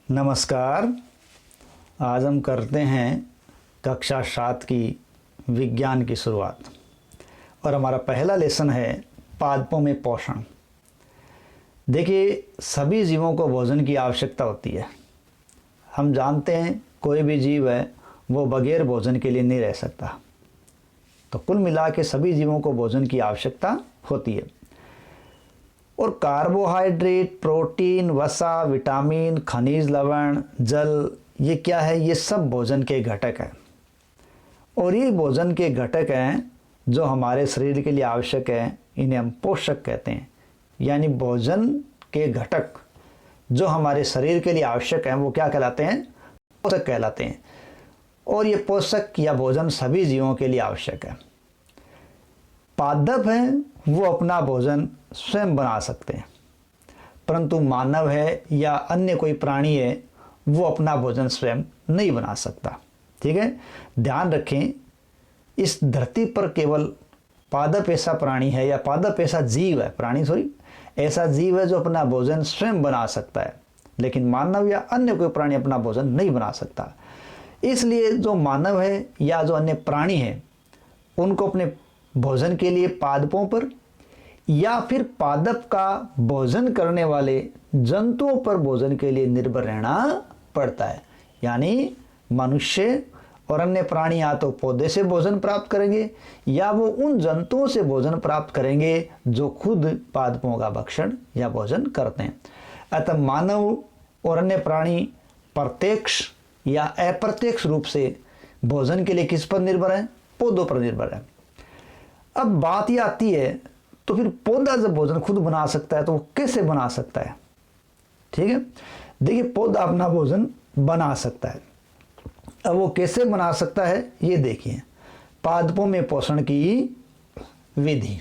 नमस्कार। आज हम करते हैं कक्षा 7 की विज्ञान की शुरुआत और हमारा पहला लेसन है पादपों में पोषण। देखिए, सभी जीवों को भोजन की आवश्यकता होती है। हम जानते हैं कोई भी जीव है वो बगैर भोजन के लिए नहीं रह सकता। तो कुल मिला के सभी जीवों को भोजन की आवश्यकता होती है और कार्बोहाइड्रेट, प्रोटीन, वसा, विटामिन, खनिज लवण, जल, ये क्या है? ये सब भोजन के घटक हैं और ये भोजन के घटक हैं जो हमारे शरीर के लिए आवश्यक हैं। इन्हें हम पोषक कहते हैं। यानी भोजन के घटक जो हमारे शरीर के लिए आवश्यक हैं वो क्या कहलाते हैं? पोषक कहलाते हैं। और ये पोषक या भोजन सभी जीवों के लिए आवश्यक है। पादप हैं वो अपना भोजन स्वयं बना सकते हैं, परंतु मानव है या अन्य कोई प्राणी है वो अपना भोजन स्वयं नहीं बना सकता। ठीक है, ध्यान रखें, इस धरती पर केवल पादप ऐसा प्राणी है या पादप ऐसा जीव है, ऐसा जीव है जो अपना भोजन स्वयं बना सकता है, लेकिन मानव या अन्य कोई प्राणी अपना भोजन नहीं बना सकता। इसलिए जो मानव है या जो अन्य प्राणी है उनको अपने भोजन के लिए पादपों पर या फिर पादप का भोजन करने वाले जंतुओं पर भोजन के लिए निर्भर रहना पड़ता है। यानी मनुष्य और अन्य प्राणी या तो पौधे से भोजन प्राप्त करेंगे या वो उन जंतुओं से भोजन प्राप्त करेंगे जो खुद पादपों का भक्षण या भोजन करते हैं। अतः मानव और अन्य प्राणी प्रत्यक्ष या अप्रत्यक्ष रूप से भोजन के लिए किस पर निर्भर है? पौधों पर निर्भर है। अब बात यह आती है, तो फिर पौधा जब भोजन खुद बना सकता है तो वो कैसे बना सकता है? ठीक है, देखिए, पौधा अपना भोजन बना सकता है। अब वो कैसे बना सकता है ये देखिए। पादपों में पोषण की विधि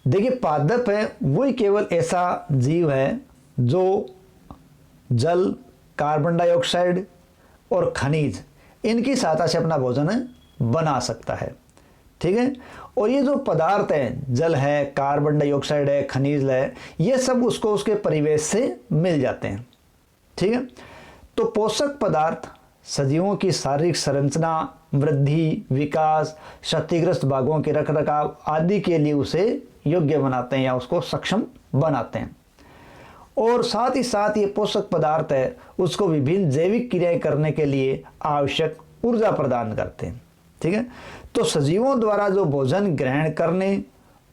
देखिए, पादप है वही केवल ऐसा जीव है जो जल, कार्बन डाइऑक्साइड और खनिज इनकी सहायता से अपना भोजन बना सकता है। ठीक है, और ये जो पदार्थ हैं, जल है, कार्बन डाइऑक्साइड है, खनिज है, ये सब उसको उसके परिवेश से मिल जाते हैं। ठीक है, तो पोषक पदार्थ सजीवों की शारीरिक संरचना, वृद्धि, विकास, क्षतिग्रस्त भागों के रखरखाव आदि के लिए उसे योग्य बनाते हैं या उसको सक्षम बनाते हैं। और साथ ही साथ ये पोषक पदार्थ है उसको विभिन्न जैविक क्रियाएं करने के लिए आवश्यक ऊर्जा प्रदान करते हैं। ठीक है, तो सजीवों द्वारा जो भोजन ग्रहण करने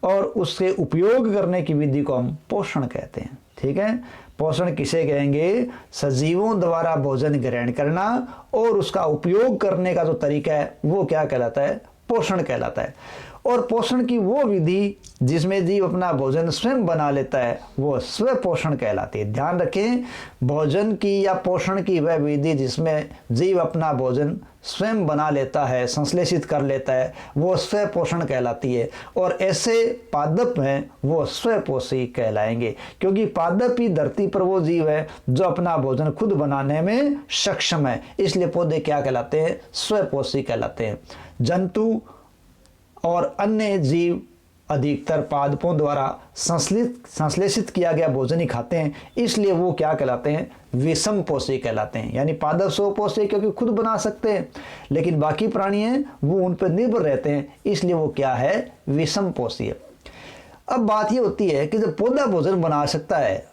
और उसके उपयोग करने की विधि को हम पोषण कहते हैं। ठीक है, पोषण किसे कहेंगे? सजीवों द्वारा भोजन ग्रहण करना और उसका उपयोग करने का जो तरीका है वो क्या कहलाता है? पोषण कहलाता है। और पोषण की वो विधि जिसमें जीव अपना भोजन स्वयं बना लेता है वो स्व पोषण कहलाती है। ध्यान रखें, भोजन की या पोषण की वह विधि जिसमें जीव अपना भोजन स्वयं बना लेता है, संश्लेषित कर लेता है, वो स्व पोषण कहलाती है। और ऐसे पादप हैं वो स्वपोषी कहलाएंगे, क्योंकि पादप ही धरती पर वो जीव है जो अपना भोजन खुद बनाने में सक्षम है। इसलिए पौधे क्या कहलाते हैं? स्वपोषी कहलाते हैं। जंतु और अन्य जीव अधिकतर पादपों द्वारा संश्लेषित किया गया भोजन ही खाते हैं, इसलिए वो क्या कहलाते हैं? विषम पोषी कहलाते हैं। यानी पादप स्वपोषी क्योंकि खुद बना सकते हैं, लेकिन बाकी प्राणी हैं वो उन पर निर्भर रहते हैं, इसलिए वो क्या है? विषम पोषी है। अब बात ये होती है कि जब पौधा भोजन बना सकता है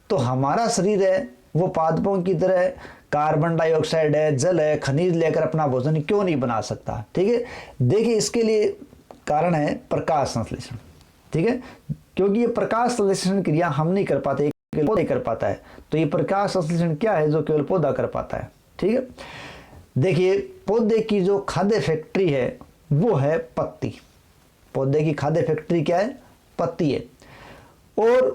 तो हमारा शरीर है वो पादपों की तरह कार्बन डाइऑक्साइड है, जल है, खनिज लेकर अपना भोजन क्यों नहीं बना सकता? ठीक है, देखिए, इसके लिए कारण है प्रकाश संश्लेषण। ठीक है, क्योंकि ये प्रकाश संश्लेषण क्रिया हम नहीं कर पाते, केवल पौधा कर पाता है। तो ये प्रकाश संश्लेषण क्या है? जो केवल पौधा कर पाता है। ठीक है, देखिए, पौधे की जो खाद्य फैक्ट्री है वो है पत्ती। पौधे की खाद्य फैक्ट्री क्या है? पत्ती है। और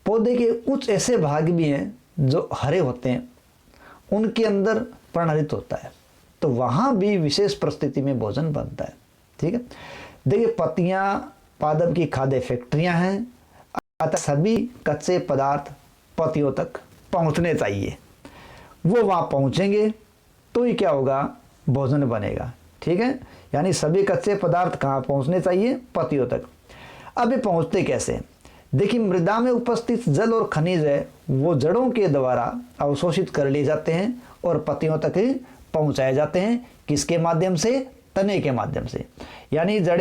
पौधे के कुछ ऐसे भाग भी हैं जो हरे होते हैं, उनके अंदर पर्णहरित होता है, तो वहां भी विशेष परिस्थिति में भोजन बनता है। ठीक है, देखिए, पत्तियां पादप की खाद्य फैक्ट्रियां हैं, अतः सभी कच्चे पदार्थ पत्तियों तक पहुंचने चाहिए। वो वहां पहुंचेंगे तो ही क्या होगा? भोजन बनेगा। ठीक है, यानी सभी कच्चे पदार्थ कहाँ पहुंचने चाहिए? पत्तियों तक। अब ये पहुंचते कैसे? देखिए, मृदा में उपस्थित जल और खनिज है वो जड़ों के द्वारा अवशोषित कर लिए जाते हैं और पत्तियों तक पहुंचाए जाते हैं। किसके माध्यम से? तने के माध्यम से। यानी जड़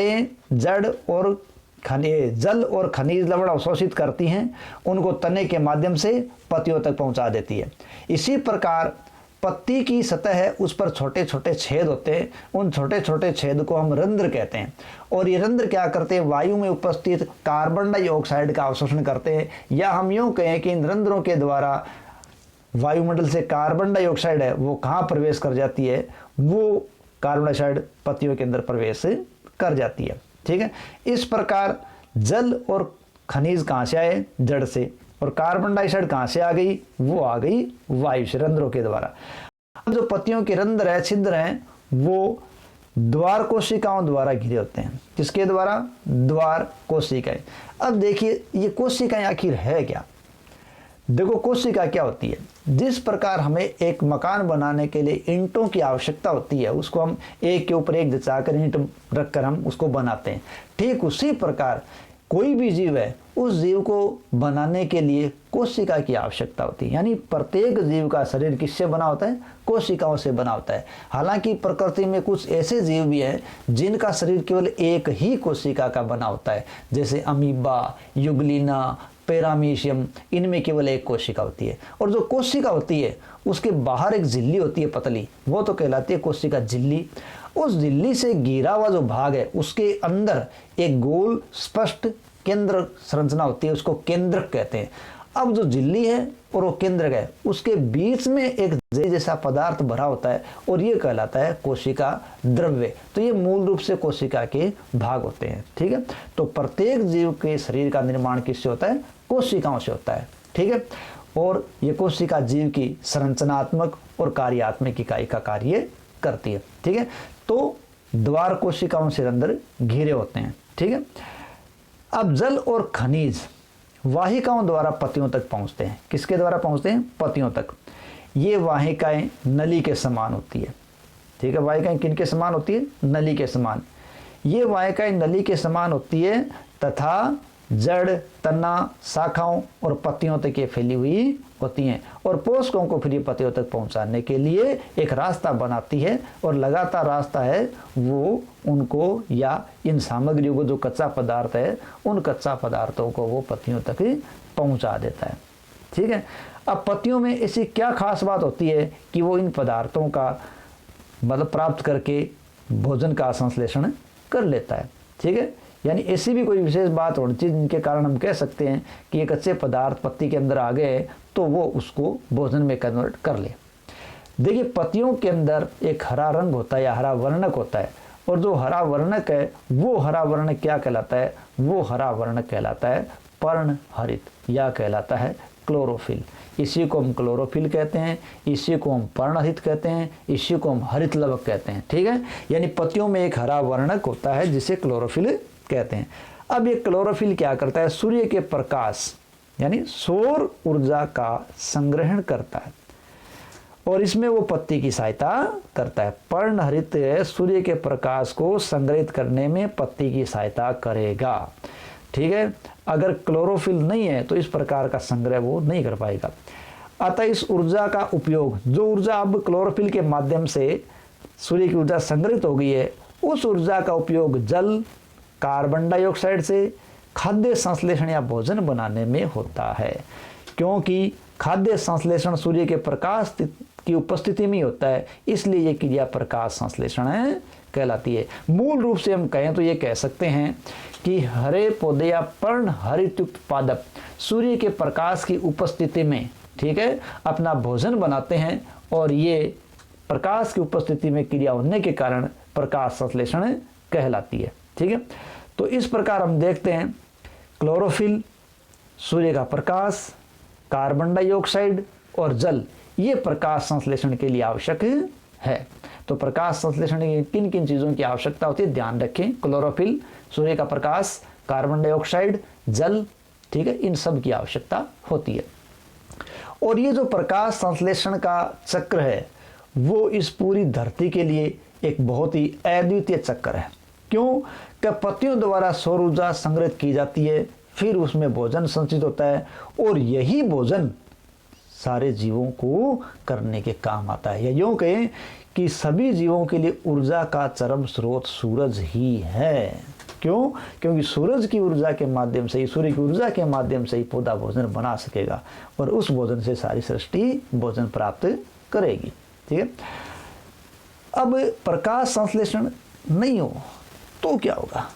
और जल और खनिज लवण अवशोषित करती हैं, उनको तने के माध्यम से पत्तियों तक पहुंचा देती है। इसी प्रकार पत्ती की सतह है, उस पर छोटे छोटे छेद होते हैं, उन छोटे छोटे छेद को हम रंध्र कहते हैं। और ये रंध्र क्या करते हैं? वायु में उपस्थित कार्बन डाइऑक्साइड का अवशोषण करते हैं, या हम यूं कहें कि इन रंध्रों के द्वारा वायुमंडल से कार्बन डाइऑक्साइड है वो कहाँ प्रवेश कर जाती है? वो कार्बन डाइऑक्साइड पत्तियों के अंदर प्रवेश कर जाती है। ठीक है, इस प्रकार जल और खनिज कहाँ से आए? जड़ से। और कार्बन डाइऑक्साइड कहाँ से आ गई? वो आ गई वायु से, रंध्रों के द्वारा। अब जो पत्तियों के रंध्र है, छिद्र हैं, वो द्वार कोशिकाओं द्वारा घिरे होते हैं। किसके द्वारा? द्वार कोशिकाएं। अब देखिए, ये कोशिकाएं आखिर है क्या? देखो, कोशिका क्या होती है? जिस प्रकार हमें एक मकान बनाने के लिए ईंटों की आवश्यकता होती है, उसको हम एक के ऊपर एक जचाकर ईंट रखकर हम उसको बनाते हैं, ठीक उसी प्रकार कोई भी जीव है, उस जीव को बनाने के लिए कोशिका की आवश्यकता होती है। यानी प्रत्येक जीव का शरीर किससे बना होता है? कोशिकाओं से बना होता है। हालांकि प्रकृति में कुछ ऐसे जीव भी हैं जिनका शरीर केवल एक ही कोशिका का बना होता है, जैसे अमीबा, युगलिना, पैरामीशियम, इनमें केवल एक कोशिका होती है। और जो कोशिका होती है उसके बाहर एक झिल्ली होती है पतली, वो तो कहलाती है कोशिका झिल्ली। उस झिल्ली से घिरा हुआ जो भाग है उसके अंदर एक गोल स्पष्ट केंद्र संरचना होती है, उसको केंद्रक कहते हैं। अब जो झिल्ली है और वो केंद्रक है, उसके बीच में एक जेल जैसा पदार्थ भरा होता है और ये कहलाता है कोशिका द्रव्य। तो ये मूल रूप से कोशिका के भाग होते हैं। ठीक है, तो प्रत्येक जीव के शरीर का निर्माण किससे होता है? कोशिकाओं से होता है। ठीक है, और ये कोशिका जीव की संरचनात्मक और कार्यात्मक इकाई का कार्य करती है। ठीक है, तो द्वार कोशिकाओं से अंदर घिरे होते हैं। ठीक है, अब जल और खनिज वाहिकाओं द्वारा पत्तियों तक पहुंचते हैं। किसके द्वारा पहुंचते हैं? पत्तियों तक। ये वाहिकाएं नली के समान होती है। ठीक है, वाहिकाएं किन के समान होती है? नली के समान। ये वाहिकाएं नली के समान होती है तथा जड़, तना, शाखाओं और पत्तियों तक ये फैली हुई होती हैं और पोषकों को फिर पत्तियों तक पहुंचाने के लिए एक रास्ता बनाती है, और लगातार रास्ता है वो उनको या इन सामग्रियों को, जो कच्चा पदार्थ है, उन कच्चा पदार्थों को वो पत्तियों तक पहुंचा देता है। ठीक है, अब पत्तियों में ऐसी क्या खास बात होती है कि वो इन पदार्थों का मतलब प्राप्त करके भोजन का संश्लेषण कर लेता है। ठीक है, यानी ऐसी भी कोई विशेष बात होनी चाहिए जिनके कारण हम कह सकते हैं कि ये कच्चे पदार्थ पत्ती के अंदर आ गए तो वो उसको भोजन में कन्वर्ट कर ले। देखिए, पत्तियों के अंदर एक हरा रंग होता है या हरा वर्णक होता है, और जो हरा वर्णक है वो हरा वर्णक क्या कहलाता है? वो हरा वर्णक कहलाता है पर्णहरित, या कहलाता है क्लोरोफिल। इसी को हम क्लोरोफिल कहते हैं, इसी को हम पर्णहरित कहते हैं, इसी को हम हरित लवक कहते हैं। ठीक है, यानी पत्तियों में एक हरा वर्णक होता है जिसे क्लोरोफिल कहते हैं। अब ये क्लोरोफिल क्या करता है? सूर्य के प्रकाश यानी सौर ऊर्जा का संग्रहण करता है और इसमें वो पत्ती की सहायता करता है। पर्णहरित सूर्य के प्रकाश को संग्रहित करने में पत्ती की सहायता करेगा। ठीक है, अगर क्लोरोफिल नहीं है तो इस प्रकार का संग्रह वो नहीं कर पाएगा। अतः इस ऊर्जा का उपयोग, जो ऊर्जा अब क्लोरोफिल के माध्यम से सूर्य की ऊर्जा संग्रहित हो गई है, उस ऊर्जा का उपयोग जल, कार्बन डाइऑक्साइड से खाद्य संश्लेषण या भोजन बनाने में होता है। क्योंकि खाद्य संश्लेषण सूर्य के प्रकाश की उपस्थिति में होता है, इसलिए यह क्रिया प्रकाश संश्लेषण कहलाती है। मूल रूप से हम कहें तो ये कह सकते हैं कि हरे पौधे या पर्णहरितयुक्त पादप सूर्य के प्रकाश की उपस्थिति में, ठीक है, अपना भोजन बनाते हैं और ये प्रकाश की उपस्थिति में क्रिया होने के कारण प्रकाश संश्लेषण कहलाती है। ठीक है, तो इस प्रकार हम देखते हैं क्लोरोफिल, सूर्य का प्रकाश, कार्बन डाइऑक्साइड और जल, ये प्रकाश संश्लेषण के लिए आवश्यक है। तो प्रकाश संश्लेषण की किन किन चीज़ों की आवश्यकता होती है ध्यान रखें? क्लोरोफिल, सूर्य का प्रकाश, कार्बन डाइऑक्साइड, जल, ठीक है, इन सब की आवश्यकता होती है। और ये जो प्रकाश संश्लेषण का चक्र है वो इस पूरी धरती के लिए एक बहुत ही अद्वितीय चक्र है। क्यों? कि पत्तियों द्वारा सौर ऊर्जा संग्रहित की जाती है, फिर उसमें भोजन संचित होता है और यही भोजन सारे जीवों को करने के काम आता है। या यूँ कहें कि सभी जीवों के लिए ऊर्जा का चरम स्रोत सूरज ही है। क्यों? क्योंकि सूरज की ऊर्जा के माध्यम से ही, सूर्य की ऊर्जा के माध्यम से ही पौधा भोजन बना सकेगा और उस भोजन से सारी सृष्टि भोजन प्राप्त करेगी। ठीक है। अब प्रकाश संश्लेषण नहीं हो तो क्या होगा?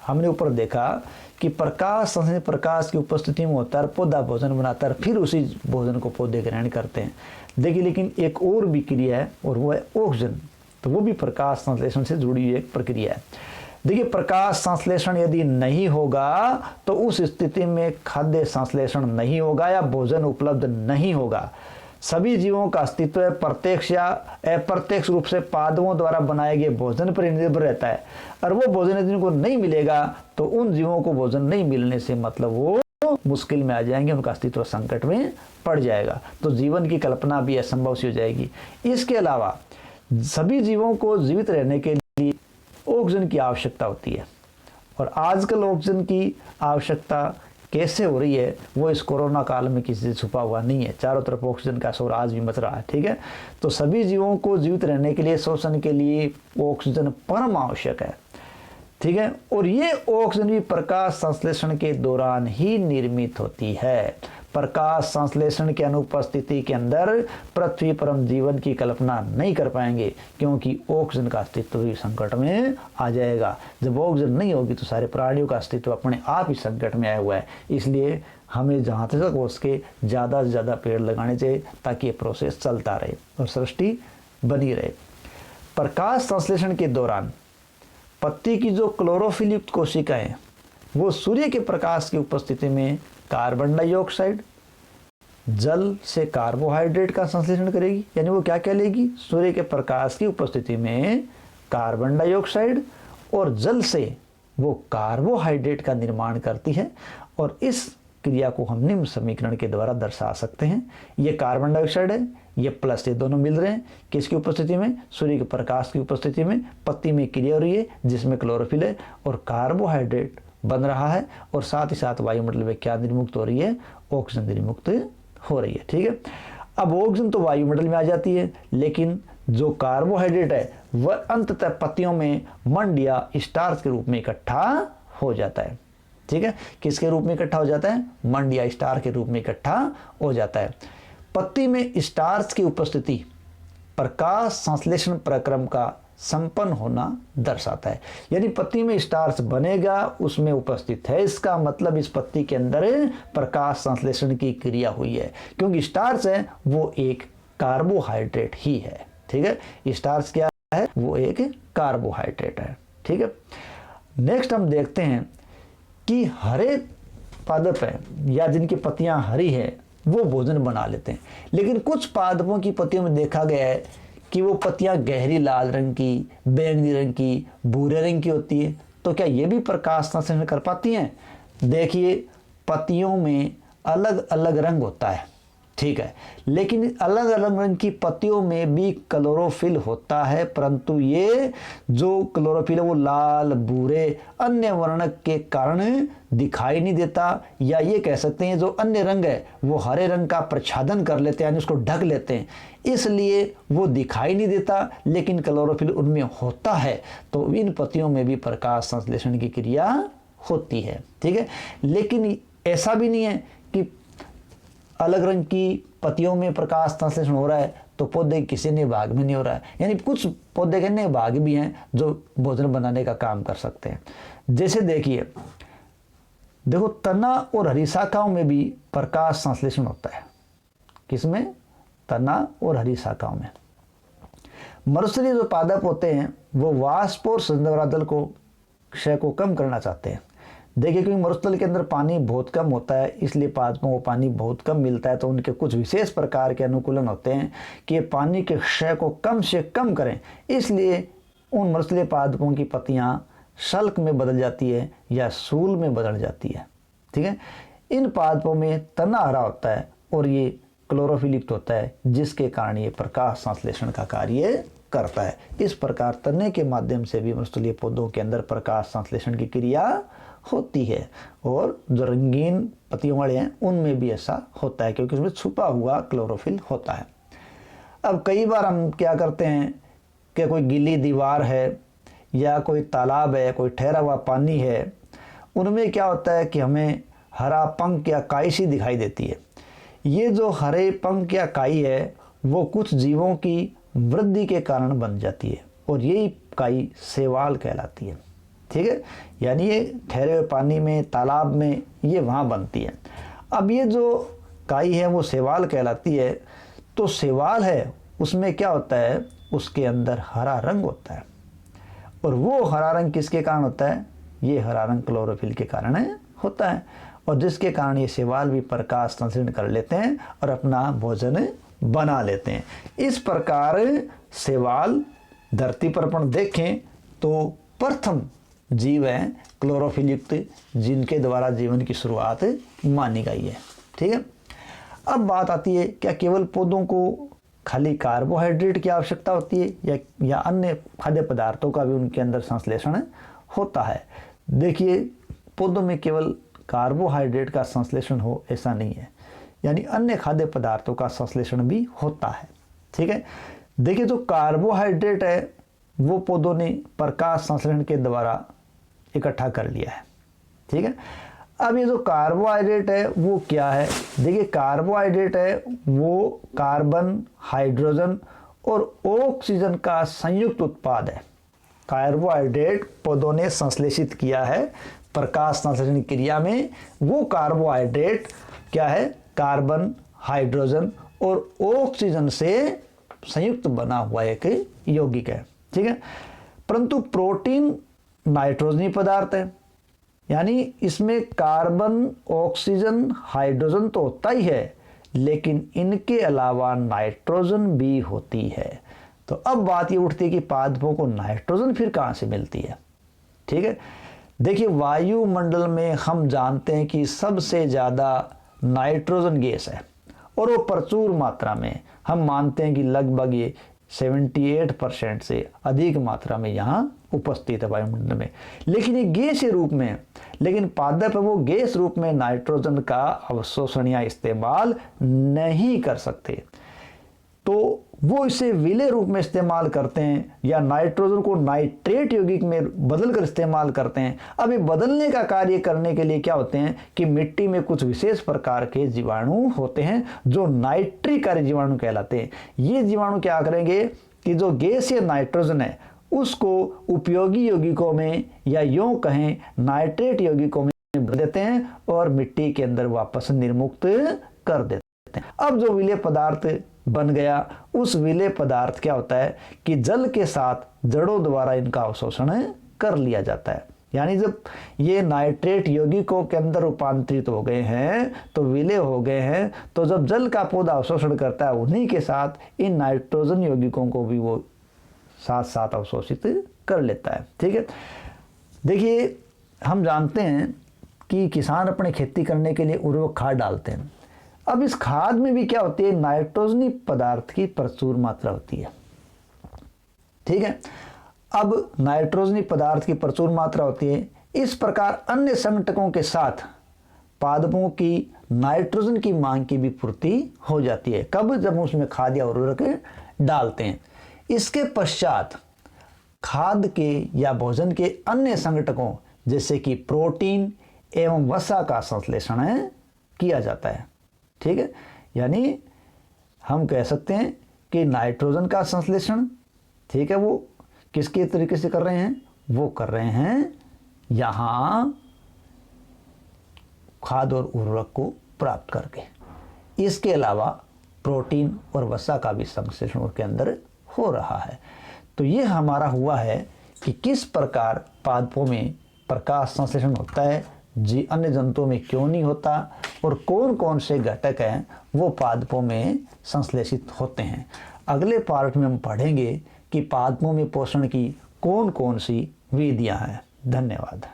हमने ऊपर देखा कि प्रकाश संश्लेषण प्रकाश की उपस्थिति में होता है, पौधा भोजन बनाता है, फिर उसी भोजन को पौधे ग्रहण करते हैं। देखिए, लेकिन एक और भी क्रिया है और वो है ऑक्सीजन, तो वो भी प्रकाश संश्लेषण से जुड़ी हुई एक प्रक्रिया है। देखिए, प्रकाश संश्लेषण यदि नहीं होगा तो उस स्थिति में खाद्य संश्लेषण नहीं होगा या भोजन उपलब्ध नहीं होगा। सभी जीवों का अस्तित्व प्रत्यक्ष या अप्रत्यक्ष रूप से पादपों द्वारा बनाए गए भोजन पर निर्भर रहता है, और वो भोजन यदि उनको नहीं मिलेगा तो उन जीवों को भोजन नहीं मिलने से मतलब वो मुश्किल में आ जाएंगे, उनका अस्तित्व संकट में पड़ जाएगा, तो जीवन की कल्पना भी असंभव सी हो जाएगी। इसके अलावा सभी जीवों को जीवित रहने के लिए ऑक्सीजन की आवश्यकता होती है, और आजकल ऑक्सीजन की आवश्यकता कैसे हो रही है वो इस कोरोना काल में किसी से छुपा हुआ नहीं है। चारों तरफ ऑक्सीजन का शोर आज भी मच रहा है। ठीक है, तो सभी जीवों को जीवित रहने के लिए, श्वसन के लिए ऑक्सीजन परम आवश्यक है। ठीक है, और ये ऑक्सीजन भी प्रकाश संश्लेषण के दौरान ही निर्मित होती है। प्रकाश संश्लेषण की अनुपस्थिति के अंदर पृथ्वी पर हम जीवन की कल्पना नहीं कर पाएंगे, क्योंकि ऑक्सीजन का अस्तित्व भी संकट में आ जाएगा। जब ऑक्सीजन नहीं होगी तो सारे प्राणियों का अस्तित्व अपने आप ही संकट में आया हुआ है। इसलिए हमें जहाँ तक हो सके ज़्यादा से ज़्यादा पेड़ लगाने चाहिए ताकि ये प्रोसेस चलता रहे और सृष्टि बनी रहे। प्रकाश संश्लेषण के दौरान पत्ती की जो क्लोरोफिल युक्त कोशिकाएं वो सूर्य के प्रकाश की उपस्थिति में कार्बन डाइऑक्साइड, जल से कार्बोहाइड्रेट का संश्लेषण करेगी। यानी वो क्या क्या लेगी? सूर्य के प्रकाश की उपस्थिति में कार्बन डाइऑक्साइड और जल से वो कार्बोहाइड्रेट का निर्माण करती है, और इस क्रिया को हम निम्न समीकरण के द्वारा दर्शा सकते हैं। ये कार्बन डाइऑक्साइड है, ये प्लस, ये दोनों मिल रहे हैं किसकी उपस्थिति में? सूर्य के प्रकाश की उपस्थिति में पत्ती में क्रिया हो रही है जिसमें क्लोरोफिल है और कार्बोहाइड्रेट बन रहा है, और साथ ही साथ वायुमंडल में क्या निर्मुक्त हो रही है? ऑक्सीजन निर्मुक्त हो रही है। ठीक है, अब ऑक्सीजन तो वायुमंडल में आ जाती है, लेकिन जो कार्बोहाइड्रेट है वह अंततः पत्तियों में मंड या स्टार्च के रूप में इकट्ठा हो जाता है। ठीक है, किसके रूप में इकट्ठा हो जाता है? मंड या स्टार के रूप में इकट्ठा हो जाता है। पत्ती में स्टार्च की उपस्थिति प्रकाश संश्लेषण प्रक्रम का संपन्न होना दर्शाता है। यानी पत्ती में स्टार्च बनेगा, उसमें उपस्थित है, इसका मतलब इस पत्ती के अंदर प्रकाश संश्लेषण की क्रिया हुई है, क्योंकि स्टार्च है वो एक कार्बोहाइड्रेट ही है। ठीक है, स्टार्च क्या है? वो एक कार्बोहाइड्रेट है। ठीक है, नेक्स्ट हम देखते हैं कि हरे पादप है या जिनकी पत्तियां हरी है वो भोजन बना लेते हैं, लेकिन कुछ पादपों की पत्तियों में देखा गया है कि वो पत्तियां गहरी लाल रंग की, बैंगनी रंग की, भूरे रंग की होती है। तो क्या ये भी प्रकाश संश्लेषण कर पाती हैं? देखिए, पत्तियों में अलग अलग रंग होता है, ठीक है, लेकिन अलग अलग रंग की पत्तियों में भी क्लोरोफिल होता है, परंतु ये जो क्लोरोफिल है वो लाल, भूरे, अन्य वर्ण के कारण दिखाई नहीं देता, या ये कह सकते हैं जो अन्य रंग है वो हरे रंग का प्रच्छादन कर लेते हैं, यानी उसको ढक लेते हैं, इसलिए वो दिखाई नहीं देता, लेकिन क्लोरोफिल उनमें होता है। तो इन पत्तियों में भी प्रकाश संश्लेषण की क्रिया होती है। ठीक है, लेकिन ऐसा भी नहीं है कि अलग रंग की पत्तियों में प्रकाश संश्लेषण हो रहा है तो पौधे किसी ने भाग में नहीं हो रहा है। यानी कुछ पौधे के अन्य भाग भी हैं जो भोजन बनाने का काम कर सकते हैं। जैसे देखिए, देखो तना और हरी शाखाओं में भी प्रकाश संश्लेषण होता है। किसमें? तना और हरी शाखाओं में। मनुष्य जो पादप होते हैं वो वाष्प और संध्वरादल को क्षय को कम करना चाहते हैं। देखिए, क्योंकि मरुस्थल के अंदर पानी बहुत कम होता है, इसलिए पादपों को पानी बहुत कम मिलता है, तो उनके कुछ विशेष प्रकार के अनुकूलन होते हैं कि पानी के क्षय को कम से कम करें। इसलिए उन मरुस्थलीय पादपों की पत्तियां शल्क में बदल जाती है या सूल में बदल जाती है। ठीक है, इन पादपों में तना हरा होता है और ये क्लोरोफिल युक्त होता है, जिसके कारण ये प्रकाश संश्लेषण का कार्य करता है। इस प्रकार तने के माध्यम से भी मरुस्थलीय पौधों के अंदर प्रकाश संश्लेषण की क्रिया होती है, और जो रंगीन पत्तियों वाले हैं उनमें भी ऐसा होता है, क्योंकि उसमें छुपा हुआ क्लोरोफिल होता है। अब कई बार हम क्या करते हैं कि कोई गीली दीवार है या कोई तालाब है, कोई ठहरा हुआ पानी है, उनमें क्या होता है कि हमें हरा पंख या काई सी दिखाई देती है। ये जो हरे पंख या काई है वो कुछ जीवों की वृद्धि के कारण बन जाती है, और यही काई शैवाल कहलाती है। ठीक है, यानी ये ठहरे हुए पानी में, तालाब में, ये वहाँ बनती है। अब ये जो काई है वो शैवाल कहलाती है। तो शैवाल है उसमें क्या होता है, उसके अंदर हरा रंग होता है, और वो हरा रंग किसके कारण होता है, ये हरा रंग क्लोरोफिल के कारण होता है, और जिसके कारण ये शैवाल भी प्रकाश संश्लेषण कर लेते हैं और अपना भोजन बना लेते हैं। इस प्रकार शैवाल धरती पर अपन देखें तो प्रथम जीव है क्लोरोफिल युक्त, जिनके द्वारा जीवन की शुरुआत मानी गई है। ठीक है, अब बात आती है क्या केवल पौधों को खाली कार्बोहाइड्रेट की आवश्यकता होती है या अन्य खाद्य पदार्थों का भी उनके अंदर संश्लेषण होता है। देखिए, पौधों में केवल कार्बोहाइड्रेट का संश्लेषण हो ऐसा नहीं है, यानी अन्य खाद्य पदार्थों का संश्लेषण भी होता है। ठीक है, देखिए जो कार्बोहाइड्रेट है वो पौधों ने प्रकाश संश्लेषण के द्वारा इकट्ठा कर लिया है। ठीक है, अब ये जो कार्बोहाइड्रेट है वो क्या है, देखिए कार्बोहाइड्रेट है वो कार्बन, हाइड्रोजन और ऑक्सीजन का संयुक्त उत्पाद है। कार्बोहाइड्रेट पौधों ने संश्लेषित किया है प्रकाश संश्लेषण क्रिया में, वो कार्बोहाइड्रेट क्या है, कार्बन, हाइड्रोजन और ऑक्सीजन से संयुक्त बना हुआ एक यौगिक है। ठीक है, परंतु प्रोटीन नाइट्रोजनी पदार्थ है, यानी इसमें कार्बन, ऑक्सीजन, हाइड्रोजन तो होता ही है, लेकिन इनके अलावा नाइट्रोजन भी होती है। तो अब बात ये उठती है कि पादपों को नाइट्रोजन फिर कहाँ से मिलती है। ठीक है, देखिए वायुमंडल में हम जानते हैं कि सबसे ज़्यादा नाइट्रोजन गैस है, और वो प्रचुर मात्रा में, हम मानते हैं कि लगभग ये 78% से अधिक मात्रा में यहाँ उपस्थित है वायुमंडल में, लेकिन ये गैस के रूप में, लेकिन पादप वो गैस रूप में नाइट्रोजन का अवशोषण या इस्तेमाल नहीं कर सकते, तो वो इसे विलेय रूप में इस्तेमाल करते हैं या नाइट्रोजन को नाइट्रेट यौगिक में बदलकर इस्तेमाल करते हैं। अब ये बदलने का कार्य करने के लिए क्या होते हैं कि मिट्टी में कुछ विशेष प्रकार के जीवाणु होते हैं जो नाइट्रिककारी जीवाणु कहलाते हैं। ये जीवाणु क्या करेंगे कि जो गैसीय नाइट्रोजन है उसको उपयोगी यौगिकों में या यूं कहें नाइट्रेट यौगिकों में बदल देते हैं और मिट्टी के अंदर वापस निर्मुक्त कर देते हैं। अब जो विलेय पदार्थ बन गया, उस विलेय पदार्थ क्या होता है कि जल के साथ जड़ों द्वारा इनका अवशोषण कर लिया जाता है। यानी जब ये नाइट्रेट यौगिकों के अंदर रूपांतरित हो गए हैं तो विलेय हो गए हैं, तो जब जल का पौधा अवशोषण करता है उन्हीं के साथ इन नाइट्रोजन यौगिकों को भी वो साथ साथ अवशोषित कर लेता है। ठीक है, देखिए हम जानते हैं कि किसान अपने खेती करने के लिए उर्वरक खाद डालते हैं। अब इस खाद में भी क्या होती है, नाइट्रोजनी पदार्थ की प्रचुर मात्रा होती है। ठीक है, अब नाइट्रोजनी पदार्थ की प्रचुर मात्रा होती है, इस प्रकार अन्य संगठकों के साथ पादपों की नाइट्रोजन की मांग की भी पूर्ति हो जाती है। कब, जब उसमें खाद या उर्वरक डालते हैं। इसके पश्चात खाद के या भोजन के अन्य संगठकों जैसे कि प्रोटीन एवं वसा का संश्लेषण किया जाता है। ठीक है, यानी हम कह सकते हैं कि नाइट्रोजन का संश्लेषण, ठीक है, वो किसके तरीके से कर रहे हैं, वो कर रहे हैं यहाँ खाद और उर्वरक को प्राप्त करके। इसके अलावा प्रोटीन और वसा का भी संश्लेषण उसके अंदर हो रहा है। तो ये हमारा हुआ है कि किस प्रकार पादपों में प्रकाश संश्लेषण होता है, अन्य जंतुओं में क्यों नहीं होता, और कौन कौन से घटक हैं वो पादपों में संश्लेषित होते हैं। अगले पार्ट में हम पढ़ेंगे कि पादपों में पोषण की कौन कौन सी विधियां हैं। धन्यवाद।